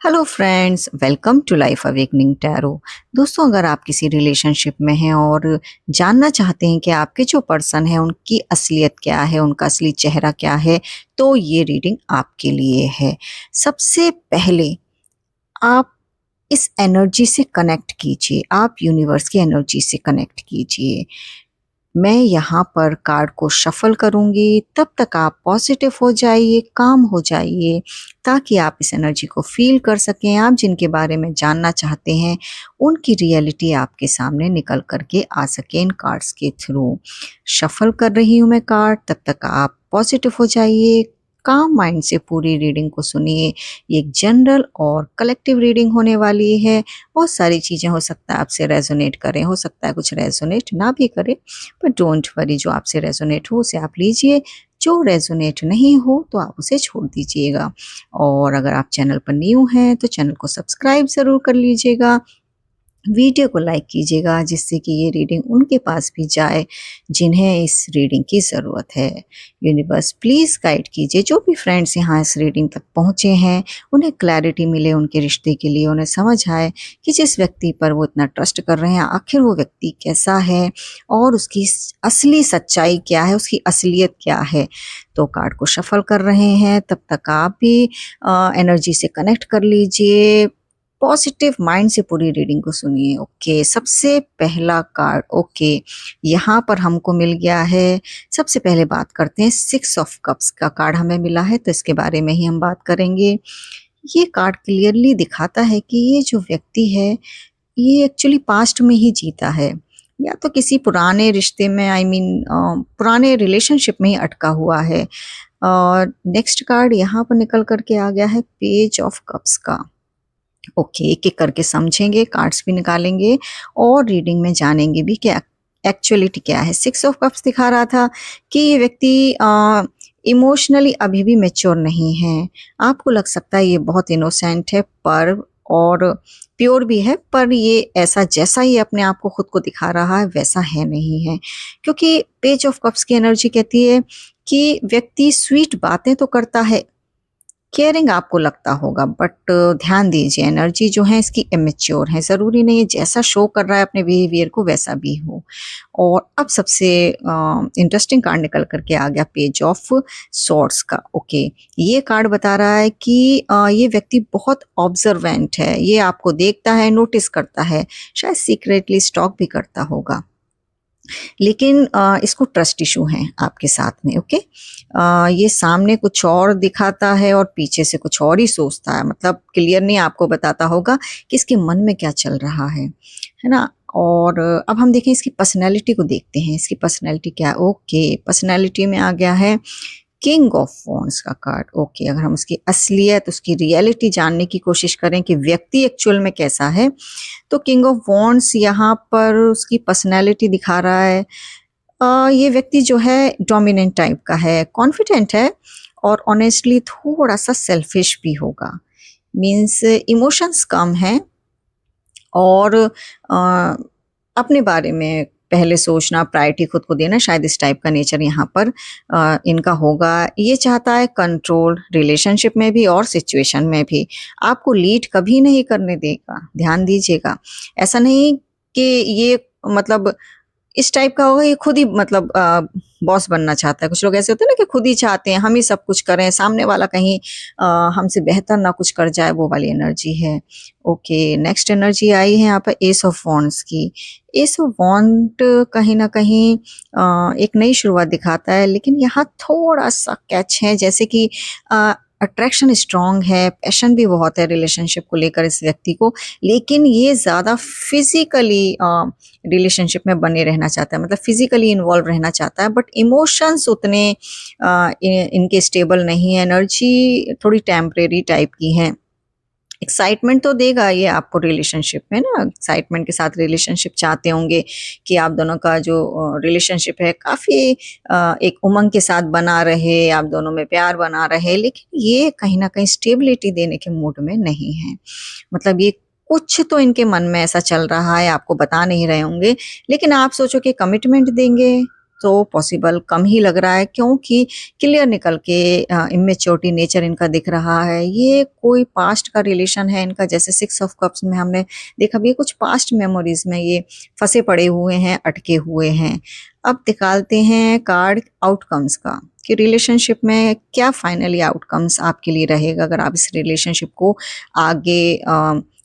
Hello friends, welcome to life awakening tarot. दोस्तों, अगर आप किसी रिलेशनशिप में हैं और जानना चाहते हैं कि आपके जो पर्सन है उनकी असलियत क्या है, उनका असली चेहरा क्या है, तो ये रीडिंग आपके लिए है। सबसे पहले आप इस एनर्जी से कनेक्ट कीजिए, आप यूनिवर्स की एनर्जी से कनेक्ट कीजिए। मैं यहाँ पर कार्ड को शफल करूँगी, तब तक आप पॉजिटिव हो जाइए, काम हो जाइए, ताकि आप इस एनर्जी को फ़ील कर सकें। आप जिनके बारे में जानना चाहते हैं, उनकी रियलिटी आपके सामने निकल कर के आ सके इन कार्ड्स के थ्रू। शफल कर रही हूँ मैं कार्ड, तब तक आप पॉजिटिव हो जाइए, काम माइंड से पूरी रीडिंग को सुनिए। ये एक जनरल और कलेक्टिव रीडिंग होने वाली है। बहुत सारी चीज़ें हो सकता है आपसे रेजोनेट करें, हो सकता है कुछ रेजोनेट ना भी करे, पर डोंट वरी, जो आपसे रेजोनेट हो उसे आप लीजिए, जो रेजोनेट नहीं हो तो आप उसे छोड़ दीजिएगा। और अगर आप चैनल पर न्यू हैं तो चैनल को सब्सक्राइब ज़रूर कर लीजिएगा, वीडियो को लाइक कीजिएगा, जिससे कि ये रीडिंग उनके पास भी जाए जिन्हें इस रीडिंग की ज़रूरत है। यूनिवर्स प्लीज़ गाइड कीजिए, जो भी फ्रेंड्स यहाँ इस रीडिंग तक पहुँचे हैं उन्हें क्लैरिटी मिले उनके रिश्ते के लिए, उन्हें समझ आए कि जिस व्यक्ति पर वो इतना ट्रस्ट कर रहे हैं आखिर वो व्यक्ति कैसा है और उसकी असली सच्चाई क्या है, उसकी असलियत क्या है। तो कार्ड को शफल कर रहे हैं, तब तक आप भी एनर्जी से कनेक्ट कर लीजिए, पॉजिटिव माइंड से पूरी रीडिंग को सुनिए। ओके, सबसे पहला कार्ड, ओके, यहाँ पर हमको मिल गया है। सबसे पहले बात करते हैं, 6 ऑफ कप्स का कार्ड हमें मिला है, तो इसके बारे में ही हम बात करेंगे। ये कार्ड क्लियरली दिखाता है कि ये जो व्यक्ति है ये एक्चुअली पास्ट में ही जीता है, या तो किसी पुराने रिश्ते में, आई मीन पुराने रिलेशनशिप में ही अटका हुआ है। और नेक्स्ट कार्ड यहाँ पर निकल करके आ गया है, पेज ऑफ कप्स का। ओके, एक एक करके समझेंगे, कार्ड्स भी निकालेंगे और रीडिंग में जानेंगे भी कि एक्चुअलिटी क्या है। 6 ऑफ कप्स दिखा रहा था कि ये व्यक्ति इमोशनली अभी भी मैच्योर नहीं है। आपको लग सकता है ये बहुत इनोसेंट है पर और प्योर भी है, पर ये ऐसा जैसा ये अपने आप को खुद को दिखा रहा है वैसा है नहीं है। क्योंकि पेज ऑफ कप्स की एनर्जी कहती है कि व्यक्ति स्वीट बातें तो करता है, केयरिंग आपको लगता होगा, बट ध्यान दीजिए एनर्जी जो है इसकी इमेच्योर है। ज़रूरी नहीं है जैसा शो कर रहा है अपने बिहेवियर को वैसा भी हो। और अब सबसे इंटरेस्टिंग कार्ड निकल करके आ गया, पेज ऑफ सॉर्ड्स का। ओके, ये कार्ड बता रहा है कि ये व्यक्ति बहुत ऑब्जर्वेंट है, ये आपको देखता है, नोटिस करता है, शायद सीक्रेटली स्टॉक भी करता होगा, लेकिन इसको ट्रस्ट इशू है आपके साथ में। ओके, ये सामने कुछ और दिखाता है और पीछे से कुछ और ही सोचता है, मतलब क्लियर नहीं आपको बताता होगा कि इसके मन में क्या चल रहा है ना। और अब हम देखें इसकी पर्सनैलिटी को, देखते हैं इसकी पर्सनैलिटी क्या है। ओके, पर्सनैलिटी में आ गया है किंग ऑफ वॉन्ड्स का कार्ड। ओके, अगर हम उसकी असलियत, उसकी रियलिटी जानने की कोशिश करें कि व्यक्ति एक्चुअल में कैसा है, तो किंग ऑफ वॉन्ड्स यहाँ पर उसकी पर्सनैलिटी दिखा रहा है। ये व्यक्ति जो है डोमिनेंट टाइप का है, कॉन्फिडेंट है और ऑनेस्टली थोड़ा सा सेल्फिश भी होगा। मीन्स इमोशंस कम हैं और अपने बारे में पहले सोचना, प्रायोरिटी खुद को देना, शायद इस टाइप का नेचर यहाँ पर इनका होगा। ये चाहता है कंट्रोल, रिलेशनशिप में भी और सिचुएशन में भी। आपको लीड कभी नहीं करने देगा, ध्यान दीजिएगा। ऐसा नहीं कि ये मतलब इस टाइप का होगा, ये खुद ही मतलब बॉस बनना चाहता है। कुछ लोग ऐसे होते हैं ना कि खुद ही चाहते हैं हम ही सब कुछ करें, सामने वाला कहीं हमसे बेहतर ना कुछ कर जाए, वो वाली एनर्जी है। ओके, नेक्स्ट एनर्जी आई है यहाँ पर एस ऑफ वॉन्ड्स की। एस ऑफ वॉन्ड कहीं ना कहीं एक नई शुरुआत दिखाता है, लेकिन यहाँ थोड़ा सा कैच है, जैसे कि अट्रैक्शन स्ट्रांग है, पैशन भी बहुत है रिलेशनशिप को लेकर इस व्यक्ति को, लेकिन ये ज़्यादा फिजिकली रिलेशनशिप में बने रहना चाहता है, मतलब फिजिकली इन्वॉल्व रहना चाहता है, बट इमोशंस उतने इनके स्टेबल नहीं है। एनर्जी थोड़ी टेम्परेरी टाइप की है। एक्साइटमेंट तो देगा ये आपको रिलेशनशिप में ना, एक्साइटमेंट के साथ रिलेशनशिप चाहते होंगे कि आप दोनों का जो रिलेशनशिप है काफ़ी एक उमंग के साथ बना रहे, आप दोनों में प्यार बना रहे, लेकिन ये कहीं ना कहीं स्टेबिलिटी देने के मूड में नहीं है। मतलब ये कुछ तो इनके मन में ऐसा चल रहा है, आपको बता नहीं रहे होंगे, लेकिन आप सोचो कि कमिटमेंट देंगे, तो पॉसिबल कम ही लग रहा है, क्योंकि क्लियर निकल के इमेच्योरिटी नेचर इनका दिख रहा है। ये कोई पास्ट का रिलेशन है इनका, जैसे 6 ऑफ कप्स में हमने देखा भी, ये कुछ पास्ट मेमोरीज में ये फंसे पड़े हुए हैं, अटके हुए हैं। अब निकालते हैं कार्ड आउटकम्स का, कि रिलेशनशिप में क्या फाइनली आउटकम्स आपके लिए रहेगा अगर आप इस रिलेशनशिप को आगे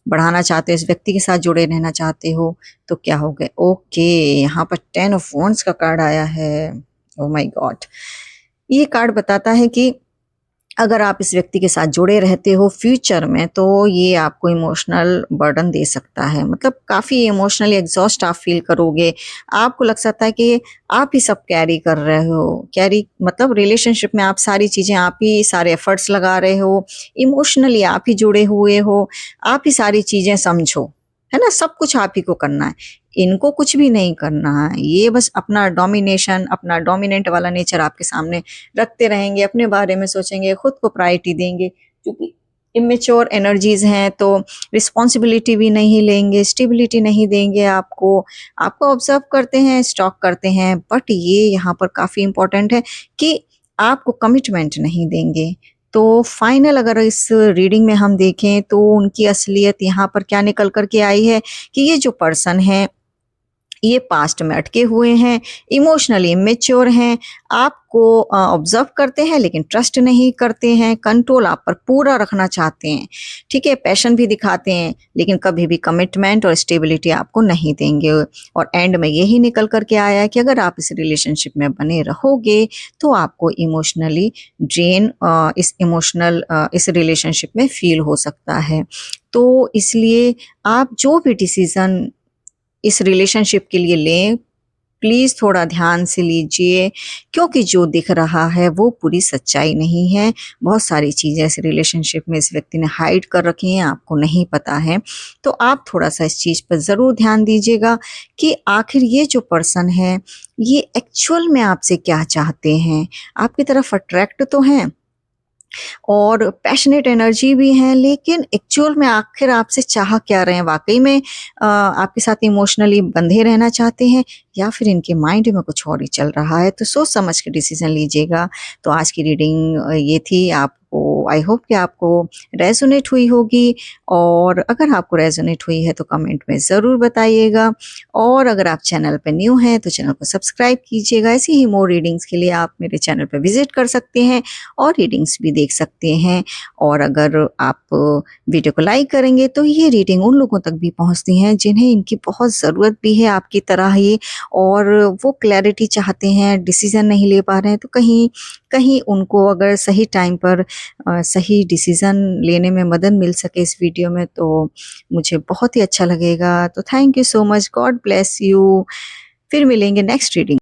बढ़ाना चाहते हो, इस व्यक्ति के साथ जुड़े रहना चाहते हो, तो क्या हो गए। ओके, यहाँ पर 10 ऑफ वॉन्ड्स का कार्ड आया है। ओह माय गॉड, ये कार्ड बताता है कि अगर आप इस व्यक्ति के साथ जुड़े रहते हो फ्यूचर में, तो ये आपको इमोशनल बर्डन दे सकता है। मतलब काफ़ी इमोशनली एग्जॉस्ट आप फील करोगे। आपको लग सकता है कि आप ही सब कैरी कर रहे हो। कैरी मतलब रिलेशनशिप में आप सारी चीज़ें, आप ही सारे एफर्ट्स लगा रहे हो, इमोशनली आप ही जुड़े हुए हो, आप ही सारी चीज़ें समझो, है ना। सब कुछ आप ही को करना है, इनको कुछ भी नहीं करना है। ये बस अपना डोमिनेशन, अपना डोमिनेंट वाला नेचर आपके सामने रखते रहेंगे, अपने बारे में सोचेंगे, खुद को प्रायोरिटी देंगे। क्योंकि इमेच्योर एनर्जीज हैं तो रिस्पॉन्सिबिलिटी भी नहीं लेंगे, स्टेबिलिटी नहीं देंगे आपको। आपको ऑब्जर्व करते हैं, स्टॉक करते हैं, बट ये यहाँ पर काफ़ी इंपॉर्टेंट है कि आपको कमिटमेंट नहीं देंगे। तो फाइनल अगर इस रीडिंग में हम देखें तो उनकी असलियत यहाँ पर क्या निकल कर के आई है कि ये जो पर्सन है ये पास्ट में अटके हुए हैं, इमोशनली इमेच्योर हैं, आपको ऑब्जर्व करते हैं लेकिन ट्रस्ट नहीं करते हैं, कंट्रोल आप पर पूरा रखना चाहते हैं, ठीक है, पैशन भी दिखाते हैं, लेकिन कभी भी कमिटमेंट और स्टेबिलिटी आपको नहीं देंगे। और एंड में यही निकल करके आया है कि अगर आप इस रिलेशनशिप में बने रहोगे तो आपको इमोशनली ड्रेन इस रिलेशनशिप में फील हो सकता है। तो इसलिए आप जो भी डिसीज़न इस रिलेशनशिप के लिए लें, प्लीज़ थोड़ा ध्यान से लीजिए, क्योंकि जो दिख रहा है वो पूरी सच्चाई नहीं है। बहुत सारी चीज़ें इस रिलेशनशिप में इस व्यक्ति ने हाइड कर रखी हैं, आपको नहीं पता है। तो आप थोड़ा-सा इस चीज़ पर ज़रूर ध्यान दीजिएगा कि आखिर ये जो पर्सन है, ये एक्चुअल में आपसे क्या चाहते हैं। आपकी तरफ अट्रैक्ट तो हैं और पैशनेट एनर्जी भी है, लेकिन एक्चुअल में आखिर आपसे चाह क्या रहे हैं। वाकई में आपके साथ इमोशनली बंधे रहना चाहते हैं या फिर इनके माइंड में कुछ और ही चल रहा है। तो सोच समझ के डिसीजन लीजिएगा। तो आज की रीडिंग ये थी। आपको आई होप कि आपको रेजोनेट हुई होगी, और अगर आपको रेजोनेट हुई है तो कमेंट में ज़रूर बताइएगा। और अगर आप चैनल पर न्यू हैं तो चैनल को सब्सक्राइब कीजिएगा। ऐसी ही मोर रीडिंग्स के लिए आप मेरे चैनल पर विजिट कर सकते हैं और रीडिंग्स भी देख सकते हैं। और अगर आप वीडियो को लाइक करेंगे तो ये रीडिंग उन लोगों तक भी पहुंचती हैं जिन्हें इनकी बहुत ज़रूरत भी है आपकी तरह ही, और वो क्लैरिटी चाहते हैं, डिसीज़न नहीं ले पा रहे हैं। तो कहीं कहीं उनको अगर सही टाइम पर सही डिसीज़न लेने में मदद मिल सके इस वीडियो में, तो मुझे बहुत ही अच्छा लगेगा। तो thank you so much, God bless you. फिर मिलेंगे नेक्स्ट रीडिंग।